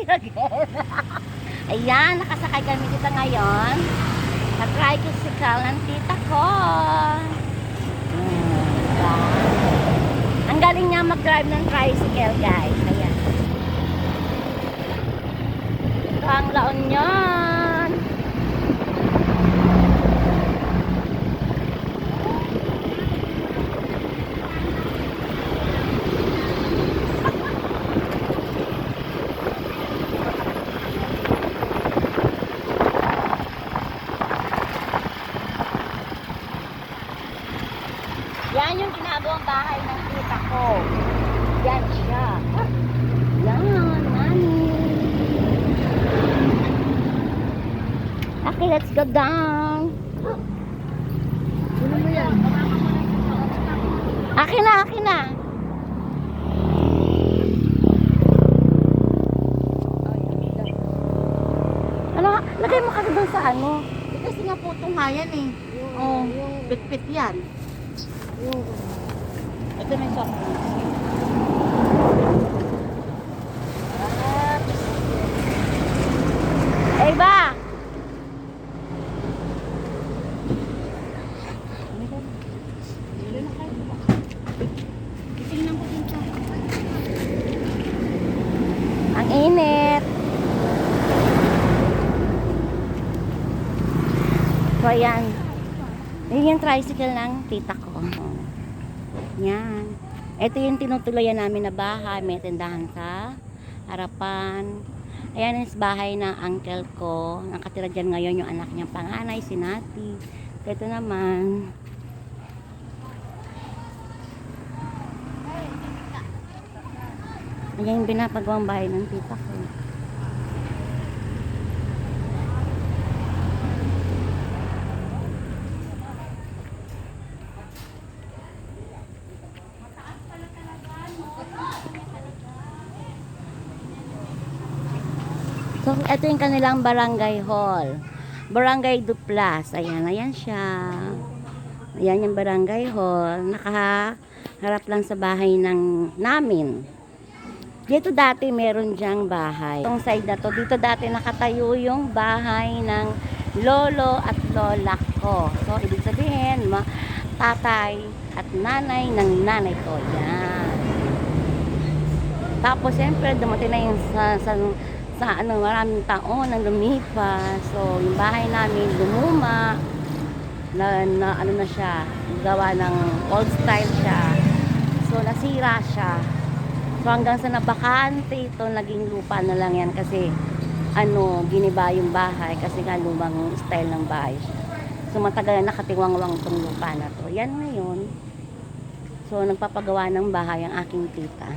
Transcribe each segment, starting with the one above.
again. Ayan, nakasakay kami dito ngayon. Nag-tricycle ng tita ko. Diba? Ang galing niya mag-drive ng tricycle, guys. Ayan. Ito ang La Union. Yan yung ginagawang bahay ng tita ko. Yan siya. Yan, mami. Okay, let's go down. Ano mo yan? Akin na, akin na. Ano, lagay mo kasi doon sa ano. Kasi nga puto nga yan eh. Oh. Pit-pit yan. Ito na yung soft drinks. Eh ba? Tingnan ko din siya. Ang init. So, ayan. Yun yung tricycle ng tita ko. Yan. Ito yung tinutuluyan namin na bahay. May tindahan sa harapan. Ayan yung bahay ng uncle ko. Nakatira dyan ngayon yung anak niyang panganay, si Nati. Ito naman. Ayan yung binapagawang bahay ng tita ko. So, ito yung kanilang barangay hall. Barangay Duplas. Ayan, ayan siya. Ayan yung barangay hall. Nakaharap lang sa bahay namin. Dito dati meron dyang bahay. Itong side na to, dito dati nakatayo yung bahay ng lolo at lola ko. So, ibig sabihin, tatay at nanay ng nanay ko. Yan. Tapos, siyempre, dumating na yung sa maraming taon na lumipas. So, yung bahay namin lumuma na ano na siya, gawa ng old style siya. So, nasira siya. So, hanggang sa nabakante ito, naging lupa na lang yan kasi giniba yung bahay kasi nga lumang style ng bahay siya. So, matagal na nakatiwangwang itong lupa na to. Yan ngayon. So, nagpapagawa ng bahay ang aking tita.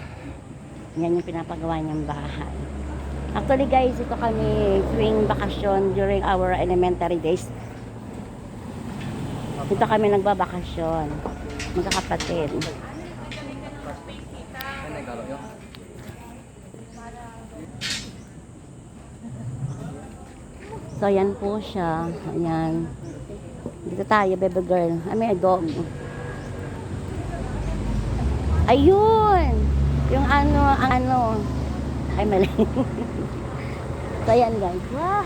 Yan yung pinapagawa niyang bahay. Actually guys, ito kami tuwing bakasyon during our elementary days. Ito kami nagbabakasyon. Magkakapatid. So, ayan po siya. Ayan. Dito tayo, baby girl. May dog. Ayun! Yung ay mali. So, ayan guys. Wow!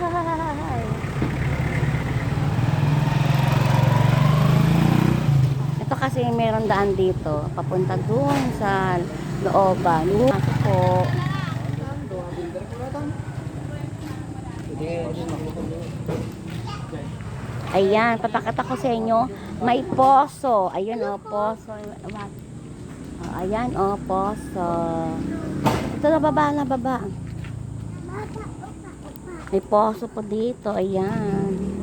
Ito kasi meron daan dito. Papunta dun sa looban. Pasok po. Ayan, papakita ko sa inyo. May poso. Ayun o, poso. Ayan o, poso. Ito na baba. May poso po dito. Ayan.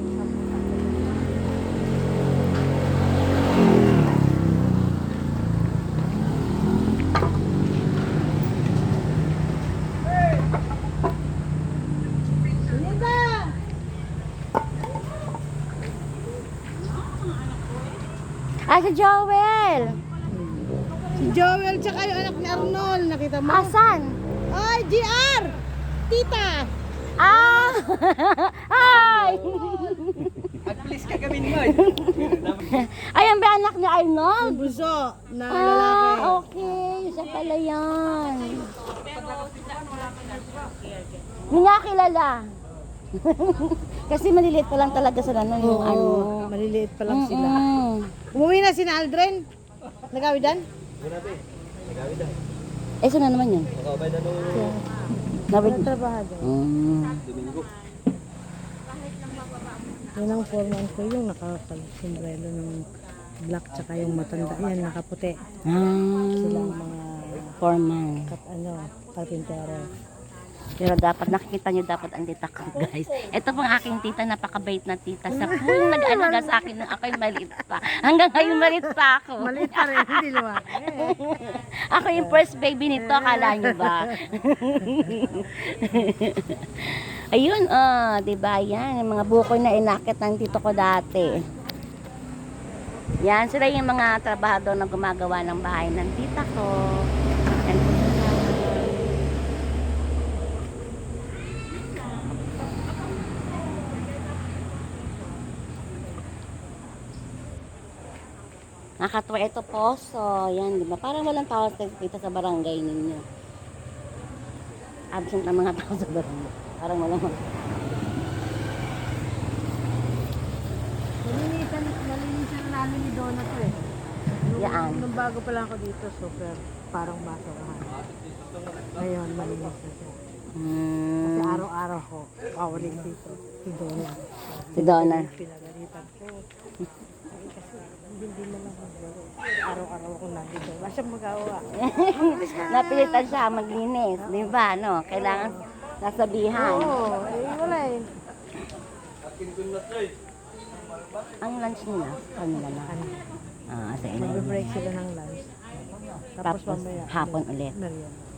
Si Joel. Si Joel tsaka yung anak ni Arnold. Nakita mo? Asan? Ay, GR! Tita! Ah! Hi! At-please ka kami niyo. Ayan ba anak ni Arnold? Buso na lalaki. Okay. Isa pala yan. Hindi nga kilala. Kasi maliliit pa lang talaga sila nun yung ano. Oo, maliliit pa lang sila. Mm. Umuwi na si Aldrin. Nagawidan? Eh, saan na naman yun? Makabay na nung Nabig. Trabaho. Domingo. Yun ang foreman ko, yung nakapag-sombrero ng black tsaka yung matanda. Yan, nakaputi. Sila ang mga Foreman. karpintero. Pero dapat, nakikita nyo dapat ang tita ko, guys. Ito pong aking tita, napakabait na tita. Sa full nag-alaga sa akin nung ako'y maliit pa. Hanggang ngayon maliit pa ako. Maliit pa rin, hindi lumaki. Ako yung first baby nito, akala nyo ba? Ayun, diba? Yan, yung mga bukoy na inakit ng tito ko dati. Yan, sila yung mga trabahador na gumagawa ng bahay ng tita ko. Yan po sila. Nakatuwa ito poso. Yan, di ba? Parang walang tao dito sa barangay ninyo. Absent ng mga tao sa barangay. Parang walang Nalinisan namin ni Donna to eh. Yan. Nung bago pa lang ako dito, super parang basurahan. Ngayon, malinis na siya. Kasi araw-araw ko, pawaling dito. Si Donna. Si Donna. Pinagalitan ko. Kasi hindi na lang maglaro. Araw-araw ako nandito. Wala siyang magawa. Napilitan siya maglinis. Di ba? No? Kailangan nasabihan. Oo, wala eh. Ang lunch nila, kanila na. Sa inyo. Mag-break sila ng lunch. Tapos mamaya. hapon ulit. Merienda.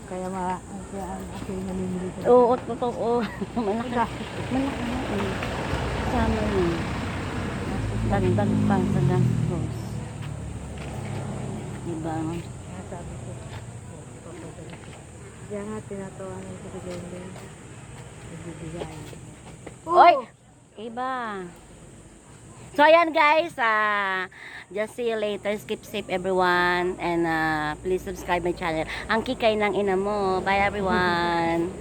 Kaya ako yung namimili ko. Oo, totoo. Malaki. Malaki na eh. Kasama yun. Dagdag pang sa gastos. Diba? Sabi ko. Kaya nga tinatawanan ko si Glenn. Nagbibigay. Oy! Iba. So, ayan guys. Just see you later. Keep safe everyone. And please subscribe my channel. Ang kikay ng ina mo. Bye everyone.